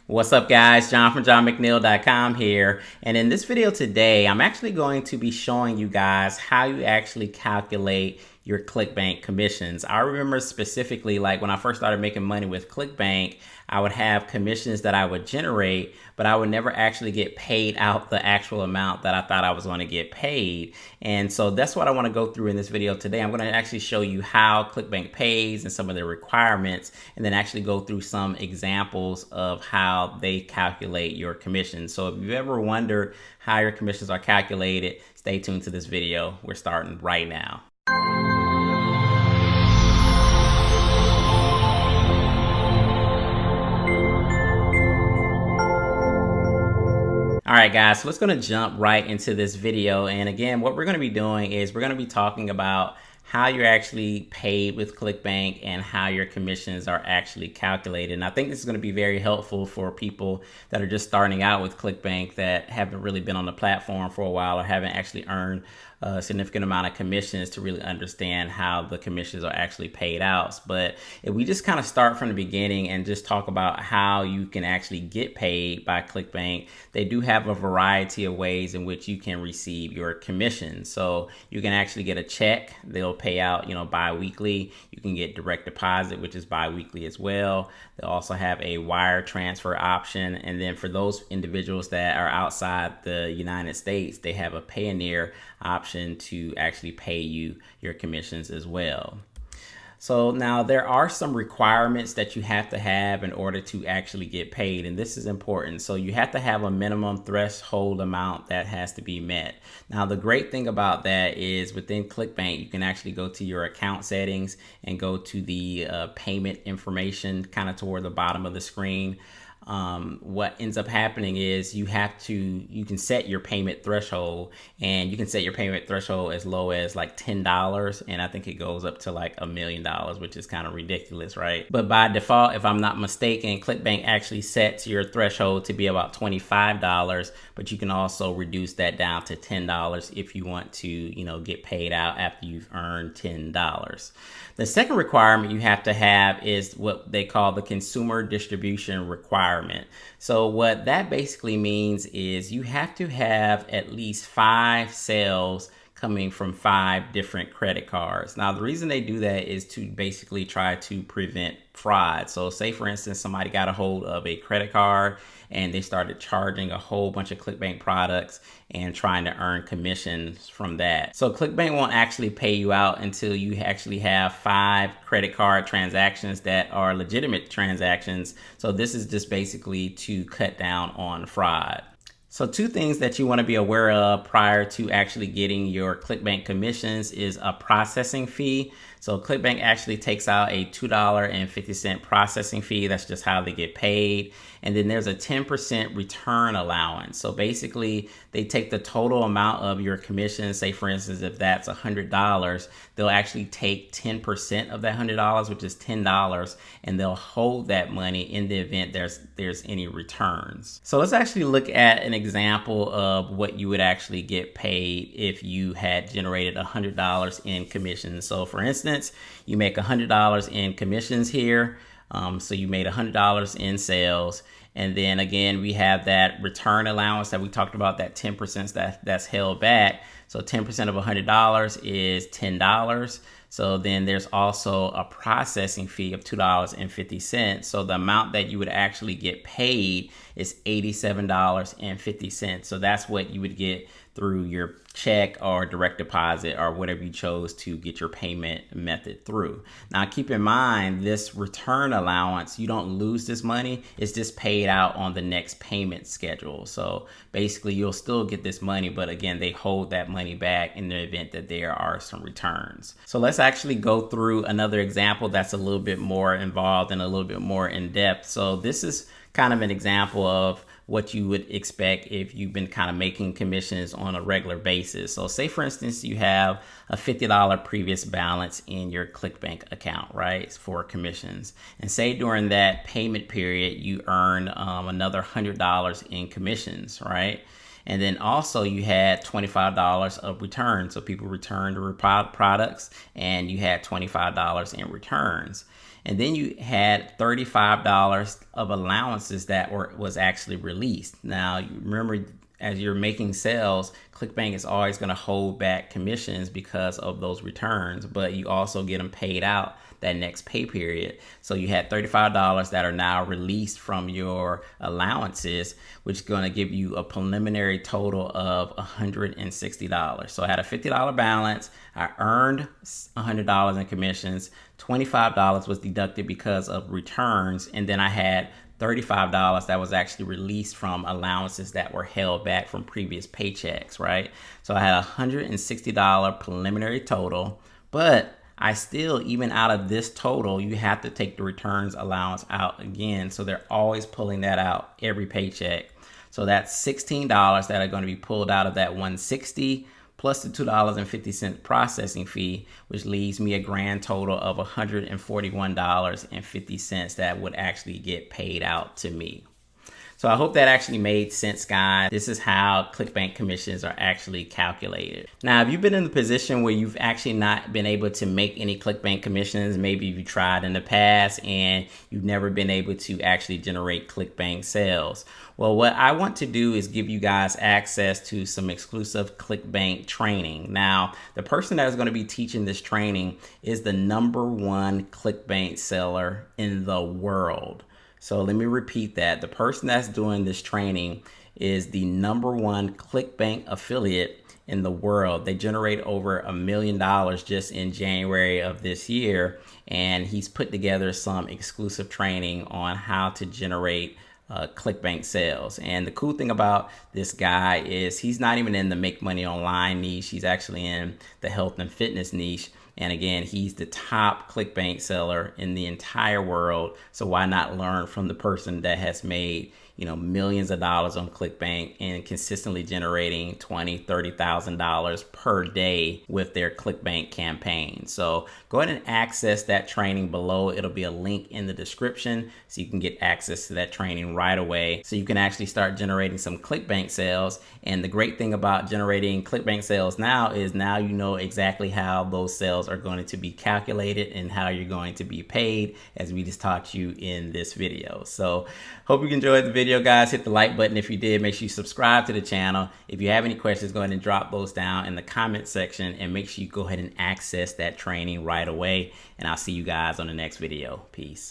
What's up, guys? John from johnmcneil.com here. And in this video today, I'm actually going to be showing you guys how you actually calculate your Clickbank commissions. I remember specifically, like when I first started making money with Clickbank, I would have commissions that I would generate, but I would never actually get paid out the actual amount that I thought I was going to get paid. And so that's what I want to go through in this video today. I'm going to actually show you how Clickbank pays and some of the requirements, and then actually go through some examples of how they calculate your commissions. So if you've ever wondered how your commissions are calculated, stay tuned to this video. We're starting right now. All right, guys, so let's going to jump right into this video. And again, what we're going to be doing is we're going to be talking about how you're actually paid with Clickbank and how your commissions are actually calculated. And I think this is going to be very helpful for people that are just starting out with Clickbank that haven't really been on the platform for a while or haven't actually earned a significant amount of commissions to really understand how the commissions are actually paid out. But if we just kind of start from the beginning and just talk about how you can actually get paid by Clickbank, they do have a variety of ways in which you can receive your commissions. So you can actually get a check. They'll pay out, bi-weekly. You can get direct deposit, which is bi-weekly as well. They'll also have a wire transfer option. And then for those individuals that are outside the United States, they have a Payoneer option to actually pay you your commissions as well. So now there are some requirements that you have to have in order to actually get paid, and this is important. So you have to have a minimum threshold amount that has to be met. Now the great thing about that is within Clickbank, you can actually go to your account settings and go to the payment information kind of toward the bottom of the screen. What ends up happening is you can set your payment threshold, and you can set your payment threshold as low as like $10. And I think it goes up to like $1 million, which is kind of ridiculous, right? But by default, if I'm not mistaken, Clickbank actually sets your threshold to be about $25, but you can also reduce that down to $10 if you want to, get paid out after you've earned $10. The second requirement you have to have is what they call the consumer distribution requirement. So what that basically means is you have to have at least 5 sales coming from 5 different credit cards. Now, the reason they do that is to basically try to prevent fraud. So say, for instance, somebody got a hold of a credit card and they started charging a whole bunch of Clickbank products and trying to earn commissions from that. So Clickbank won't actually pay you out until you actually have 5 credit card transactions that are legitimate transactions. So this is just basically to cut down on fraud. So 2 things that you want to be aware of prior to actually getting your Clickbank commissions is a processing fee. So Clickbank actually takes out a $2.50 processing fee. That's just how they get paid. And then there's a 10% return allowance. So basically they take the total amount of your commission. Say for instance, if that's $100, they'll actually take 10% of that $100, which is $10, and they'll hold that money in the event there's any returns. So let's actually look at an example of what you would actually get paid if you had generated $100 in commissions. So for instance, you make $100 in commissions here. So you made $100 in sales. And then again, we have that return allowance that we talked about, that 10% that's held back. So 10% of $100 is $10. So then there's also a processing fee of $2.50. So the amount that you would actually get paid is $87.50. So that's what you would get through your check or direct deposit or whatever you chose to get your payment method through. Now keep in mind, this return allowance, you don't lose this money. It's just paid out on the next payment schedule. So basically you'll still get this money, but again, they hold that money back in the event that there are some returns. So let's actually go through another example that's a little bit more involved and a little bit more in depth. So this is kind of an example of what you would expect if you've been kind of making commissions on a regular basis. So say for instance, you have a $50 previous balance in your Clickbank account, right, for commissions. And say during that payment period, you earn another $100 in commissions, right? And then also you had $25 of returns. So people returned the products and you had $25 in returns. And then you had $35 of allowances that was actually released. Now, you remember, as you're making sales, Clickbank is always going to hold back commissions because of those returns, but you also get them paid out that next pay period. So you had $35 that are now released from your allowances, which is going to give you a preliminary total of $160. So I had a $50 balance. I earned $100 in commissions. $25 was deducted because of returns, and then I had $35 that was actually released from allowances that were held back from previous paychecks, right? So I had a $160 preliminary total, but I still, even out of this total, you have to take the returns allowance out again. So they're always pulling that out every paycheck. So that's $16 that are going to be pulled out of that 160 plus the $2.50 processing fee, which leaves me a grand total of $141.50 that would actually get paid out to me. So I hope that actually made sense, guys. This is how Clickbank commissions are actually calculated. Now, if you've been in the position where you've actually not been able to make any Clickbank commissions, maybe you tried in the past and you've never been able to actually generate Clickbank sales. Well, what I want to do is give you guys access to some exclusive Clickbank training. Now, the person that is going to be teaching this training is the #1 Clickbank seller in the world. So let me repeat that. The person that's doing this training is the #1 Clickbank affiliate in the world. They generate over $1 million just in January of this year. And he's put together some exclusive training on how to generate Clickbank sales. And the cool thing about this guy is he's not even in the make money online niche. He's actually in the health and fitness niche. And again, he's the top Clickbank seller in the entire world. So why not learn from the person that has made, millions of dollars on Clickbank and consistently generating $20,000, $30,000 per day with their Clickbank campaign. So go ahead and access that training below. It'll be a link in the description so you can get access to that training right away. So you can actually start generating some Clickbank sales. And the great thing about generating Clickbank sales now is now you know exactly how those sales are going to be calculated and how you're going to be paid, as we just taught you in this video. So hope you enjoyed the video, guys. Hit the like button if you did. Make sure you subscribe to the channel. If you have any questions, go ahead and drop those down in the comment section, and make sure you go ahead and access that training right away. And I'll see you guys on the next video. Peace.